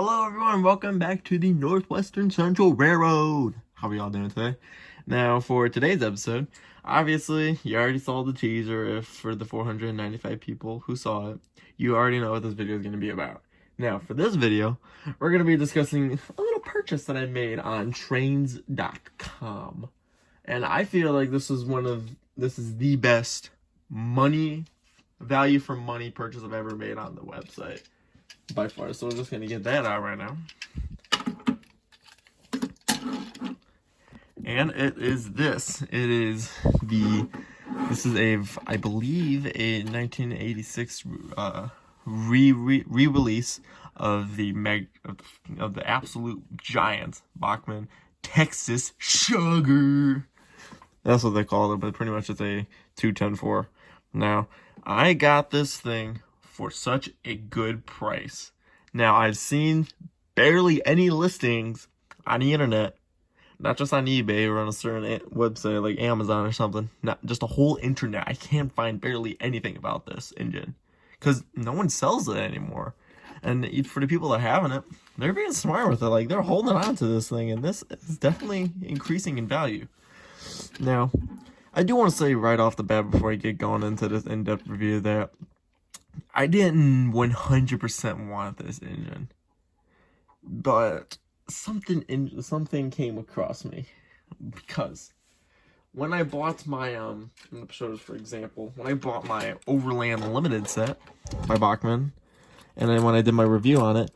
Hello everyone, welcome back to the Northwestern Central Railroad. How are y'all doing today? Now for today's episode, obviously you already saw the teaser. If for the 495 people who saw it, you already know what this video is going to be about. Now for this video, we're going to be discussing a little purchase that I made on trains.com. And I feel like this is the best value for money purchase I've ever made on the website by far. So we're just gonna get that out right now. And it is this. This is I believe a 1986 re-release of the absolute giant Bachmann Texas Sugar. That's what they call it, but pretty much it's a 210-4. Now, I got this thing for such a good price. Now, I've seen barely any listings on the internet, not just on eBay or on a certain website like Amazon or something, not just the whole internet. I can't find barely anything about this engine because no one sells it anymore. And for the people that are having it, they're being smart with it. Like, they're holding on to this thing, and this is definitely increasing in value. Now, I do want to say right off the bat before I get going into this in-depth review that I didn't 100% want this engine, but something came across me, because when I bought my I'm gonna show this for example. When I bought my Overland Limited set by Bachmann, and then when I did my review on it,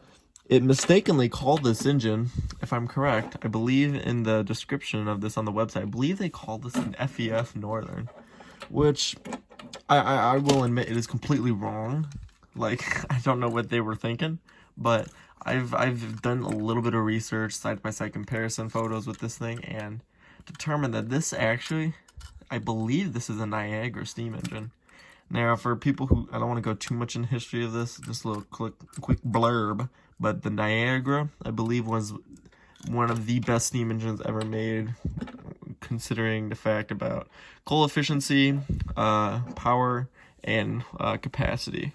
it mistakenly called this engine, if I'm correct, I believe in the description of this on the website, I believe they called this an FEF Northern, which I will admit it is completely wrong. Like, I don't know what they were thinking, but I've done a little bit of research, side-by-side comparison photos with this thing, and determined that this actually, I believe this is a Niagara steam engine. Now, for people who, I don't want to go too much in history of this, just a little quick blurb, but the Niagara, I believe, was one of the best steam engines ever made, considering the fact about coal efficiency, power, and capacity.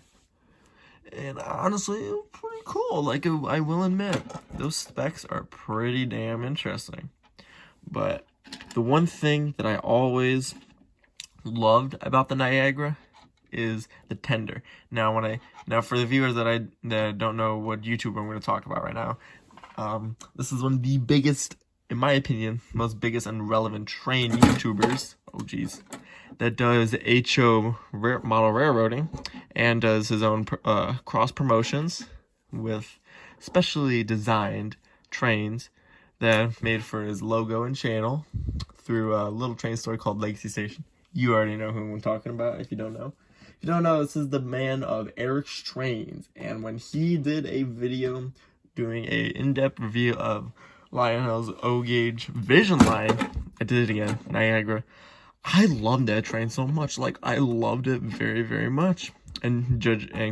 And honestly, it was pretty cool. Like, I will admit, those specs are pretty damn interesting. But the one thing that I always loved about the Niagara is the tender. Now for the viewers that don't know what YouTuber I'm going to talk about right now, this is one of the biggest, in my opinion, most biggest and relevant train YouTubers. Oh geez, that does HO model railroading and does his own cross promotions with specially designed trains that made for his logo and channel through a little train story called Legacy Station. You already know who I'm talking about if you don't know. If you don't know, this is the man of Eric's Trains, and when he did a video doing a in-depth review of Lionel's O-Gauge Vision Line, I did it again, Niagara. I loved that train so much. Like, I loved it very, very much. And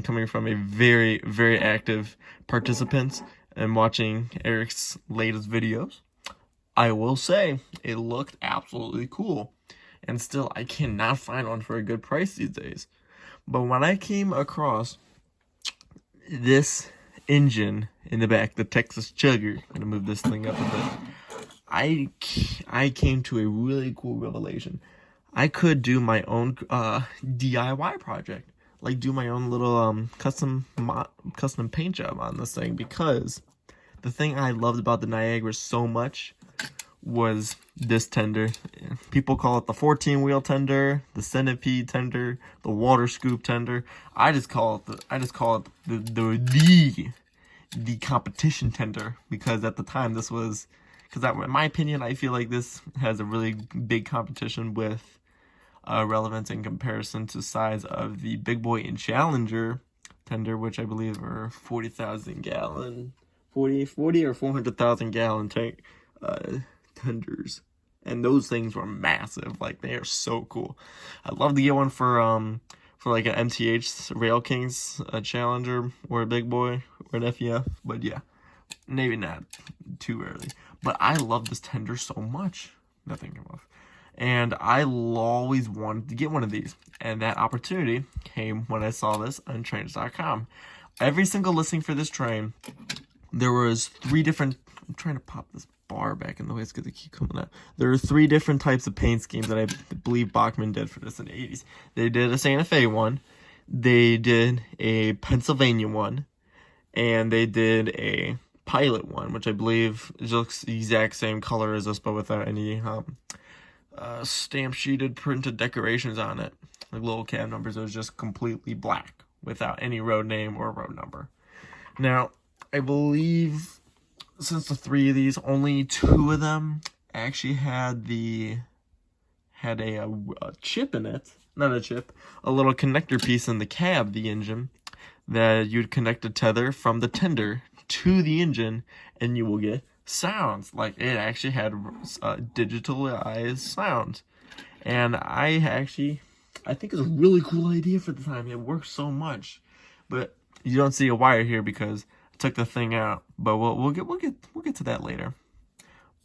coming from a very, very active participant and watching Eric's latest videos, I will say it looked absolutely cool. And still, I cannot find one for a good price these days. But when I came across this engine in the back, the Texas Chugger, I'm gonna move this thing up a bit, I came to a really cool revelation. I could do my own DIY project, like do my own little custom paint job on this thing, because the thing I loved about the Niagara so much was this tender. People call it the 14-wheel tender, the centipede tender, the water scoop tender. I just call it the competition tender, because at the time this was, because in my opinion, I feel like this has a really big competition with relevance in comparison to size of the Big Boy and Challenger tender, which I believe are 40,000 gallon, 40 or 400,000 gallon tank tenders, and those things were massive. Like, they are so cool. I'd love to get one for like an MTH Rail Kings Challenger or a Big Boy or an FEF, but yeah, maybe not too early. But I love this tender so much. Nothing came off. And I always wanted to get one of these, and that opportunity came when I saw this on trains.com. Every single listing for this train there was 3 different, I'm trying to pop this bar back in the way because they keep coming out. There are 3 different types of paint schemes that I believe Bachmann did for this in the 80s. They did a Santa Fe one, they did a Pennsylvania one, and they did a Pilot one, which I believe looks the exact same color as this, but without any stamp sheeted printed decorations on it, like little cab numbers. It was just completely black without any road name or road number. Now, I believe since the 3 of these, only 2 of them actually had a chip in it. Not a chip, a little connector piece in the cab of the engine that you'd connect a tether from the tender to the engine, and you will get sounds. Like, it actually had digitalized sounds. And I think it's a really cool idea for the time. It works so much. But you don't see a wire here because I took the thing out. But we'll get to that later.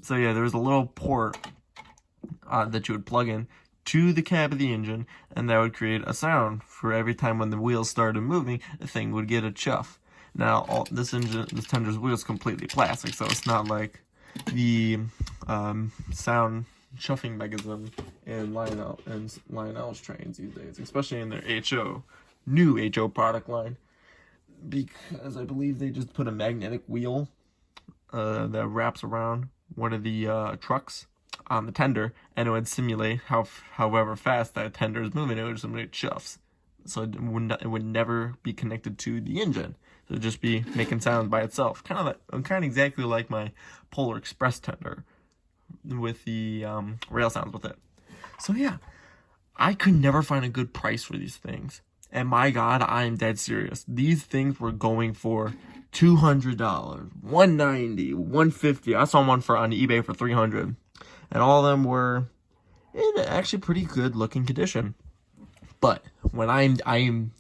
So yeah, there was a little port that you would plug in to the cab of the engine, and that would create a sound for every time when the wheels started moving, the thing would get a chuff. Now, this tender's wheel is completely plastic, so it's not like the sound chuffing mechanism in Lionel's trains these days, especially in their new HO product line, because I believe they just put a magnetic wheel that wraps around one of the trucks on the tender, and it would simulate however fast that tender is moving. It would simulate chuffs, so it would never be connected to the engine. So it'd just be making sound by itself, kind of exactly like my Polar Express tender with the rail sounds with it. So yeah, I could never find a good price for these things, and my God, I'm dead serious. These things were going for $200, $190, $150. I saw one on eBay for $300. And all of them were in actually pretty good looking condition. But when I'm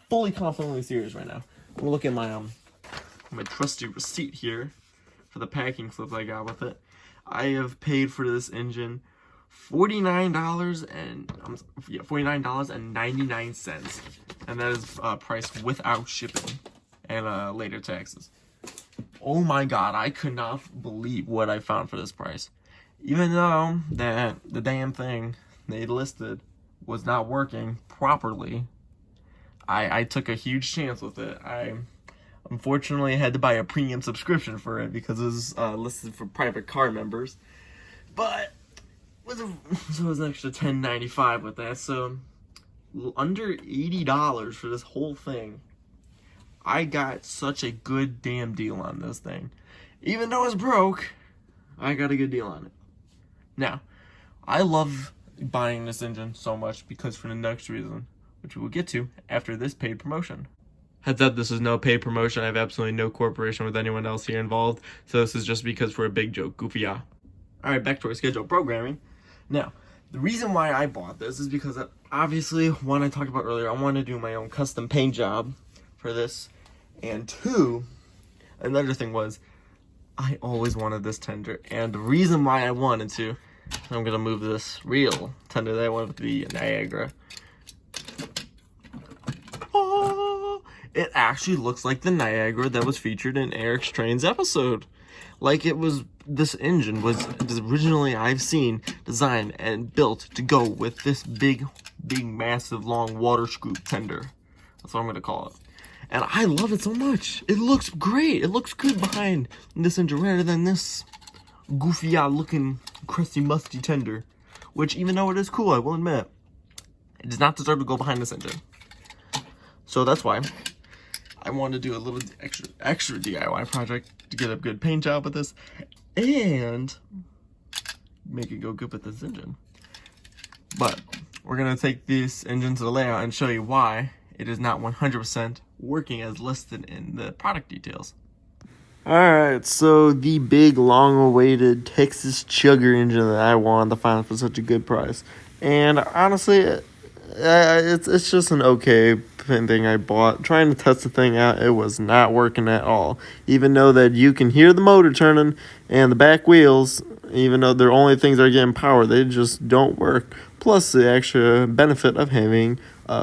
fully confidently serious right now. I'm gonna look at my trusty receipt here for the packing slip I got with it. I have paid for this engine $49.99, and that is priced without shipping and later taxes. Oh my God, I could not believe what I found for this price. Even though that the damn thing they listed was not working properly, I took a huge chance with it. I unfortunately had to buy a premium subscription for it because it was listed for private car members. But so it was an extra $10.95 with that, so under $80 for this whole thing. I got such a good damn deal on this thing. Even though it's broke, I got a good deal on it. Now, I love buying this engine so much because for the next reason, which we will get to after this paid promotion. Heads up, this is no paid promotion. I have absolutely no cooperation with anyone else here involved, so this is just because for a big joke, goofy ah. Alright, back to our scheduled programming. Now, the reason why I bought this is because obviously, one, I talked about earlier, I want to do my own custom paint job for this, and 2, another thing was, I always wanted this tender, and the reason why I wanted to, I'm going to move this real tender that I wanted to be a Niagara. Oh, it actually looks like the Niagara that was featured in Eric's Trains episode. Like it was, this engine was originally, I've seen, designed and built to go with this big, massive, long water scoop tender. That's what I'm going to call it. And I love it so much. It looks great. It looks good behind this engine rather than this goofy looking crusty musty tender, which even though it is cool, I will admit, it does not deserve to go behind this engine. So that's why I wanted to do a little extra DIY project to get a good paint job with this and make it go good with this engine. But we're gonna take this engine to the layout and show you why it is not 100% working as listed in the product details. Alright, so the big, long-awaited Texas Chugger engine that I wanted to find for such a good price. And honestly, it's just an okay thing I bought. Trying to test the thing out, it was not working at all. Even though that you can hear the motor turning and the back wheels, even though they're only things that are getting power, they just don't work. Plus the extra benefit of having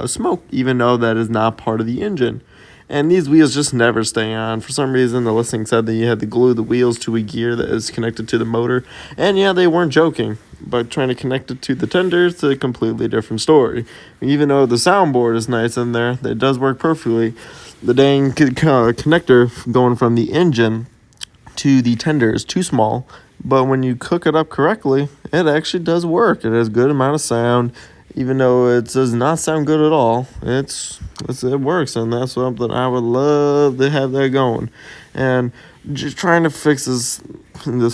smoke, even though that is not part of the engine. And these wheels just never stay on. For some reason, the listing said that you had to glue the wheels to a gear that is connected to the motor. And yeah, they weren't joking. But trying to connect it to the tender, it's a completely different story. Even though the soundboard is nice in there, it does work perfectly. The dang connector going from the engine to the tender is too small. But when you cook it up correctly, it actually does work. It has a good amount of sound. Even though it does not sound good at all, it works, and that's something I would love to have that going. And just trying to fix this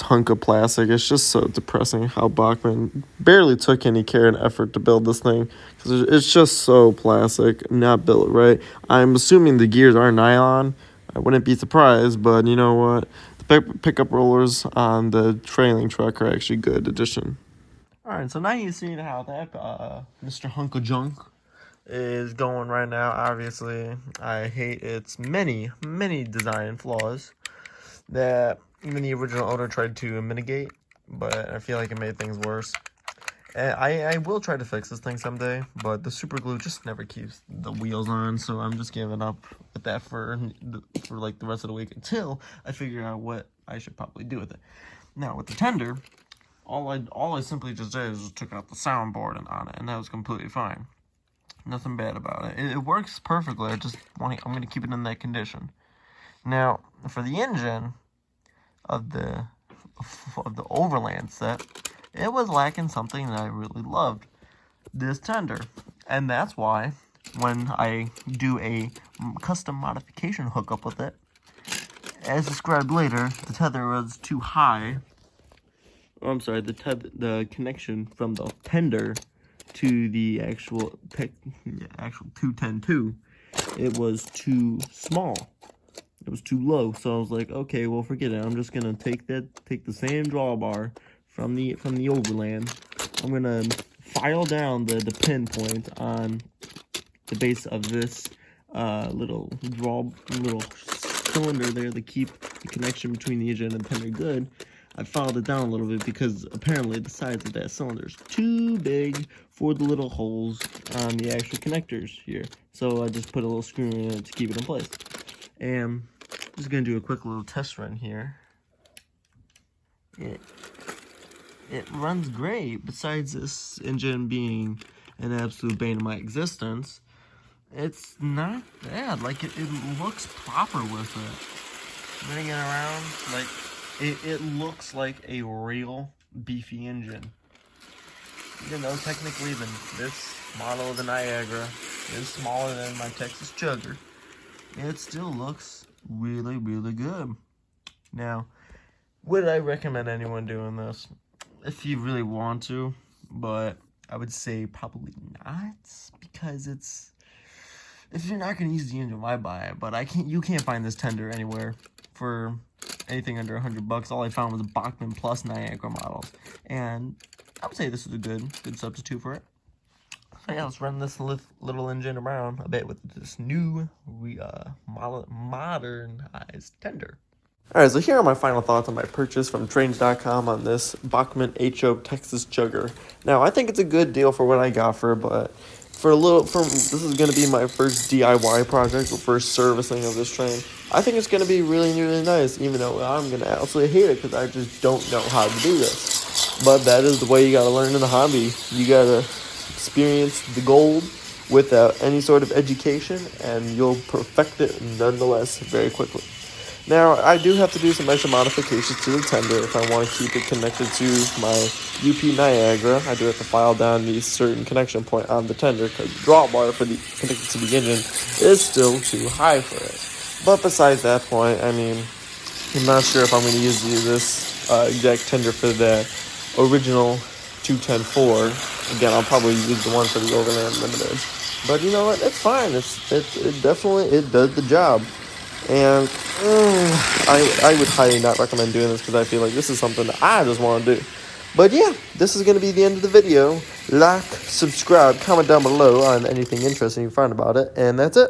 hunk of plastic, it's just so depressing how Bachmann barely took any care and effort to build this thing, because it's just so plastic, not built right. I'm assuming the gears are nylon. I wouldn't be surprised, but you know what? The pickup rollers on the trailing truck are actually good addition. Alright, so now you've seen how that Mr. Hunk of Junk is going right now. Obviously, I hate its many design flaws that even the original owner tried to mitigate, but I feel like it made things worse. And I will try to fix this thing someday, but the super glue just never keeps the wheels on, so I'm just giving up with that for like the rest of the week until I figure out what I should probably do with it. Now, with the tender, all I simply just did is just took out the soundboard on it, and that was completely fine. Nothing bad about it. It works perfectly. I'm gonna keep it in that condition. Now, for the engine of the Overland set, it was lacking something that I really loved, this tender. And that's why when I do a custom modification hookup with it, as described later, the tether was too high. I'm sorry, the connection from the tender to the actual 210.2, it was too small. It was too low, so I was like, okay, well, forget it. I'm just gonna take the same drawbar from the Overland. I'm gonna file down the pinpoint on the base of this little cylinder there to keep the connection between the engine and tender good. I filed it down a little bit because apparently the size of that cylinder is too big for the little holes on the actual connectors here. So I just put a little screw in it to keep it in place. And I'm just going to do a quick little test run here. It runs great. Besides this engine being an absolute bane of my existence, it's not bad. Like, it looks proper with it. Running it around, like, it looks like a real beefy engine. Even though technically this model of the Niagara is smaller than my Texas Chugger, it still looks really good. Now, would I recommend anyone doing this? If you really want to, but I would say probably not, because if you're not going to use the engine, why buy it? But you can't find this tender anywhere for anything under $100. All I found was Bachmann Plus Niagara models, and I would say this is a good substitute for it. So yeah, let's run this little engine around a bit with this new modernized tender. Alright, so here are my final thoughts on my purchase from Trains.com on this Bachmann HO Texas Chugger. Now, I think it's a good deal for what I got for it, but this is going to be my first DIY project, or first servicing of this train. I think it's going to be really nice, even though I'm going to absolutely hate it because I just don't know how to do this. But that is the way you got to learn in the hobby. You got to experience the gold without any sort of education, and you'll perfect it nonetheless very quickly. Now, I do have to do some extra modifications to the tender if I want to keep it connected to my UP Niagara. I do have to file down the certain connection point on the tender because the drawbar connected to the engine is still too high for it. But besides that point, I mean, I'm not sure if I'm going to use this exact tender for the original 210.4. Again, I'll probably use the one for the Overland Limited. But you know what? It's fine. It definitely does the job. And I would highly not recommend doing this because I feel like this is something that I just want to do. But yeah, this is going to be the end of the video. Like, subscribe, comment down below on anything interesting you find about it. And that's it.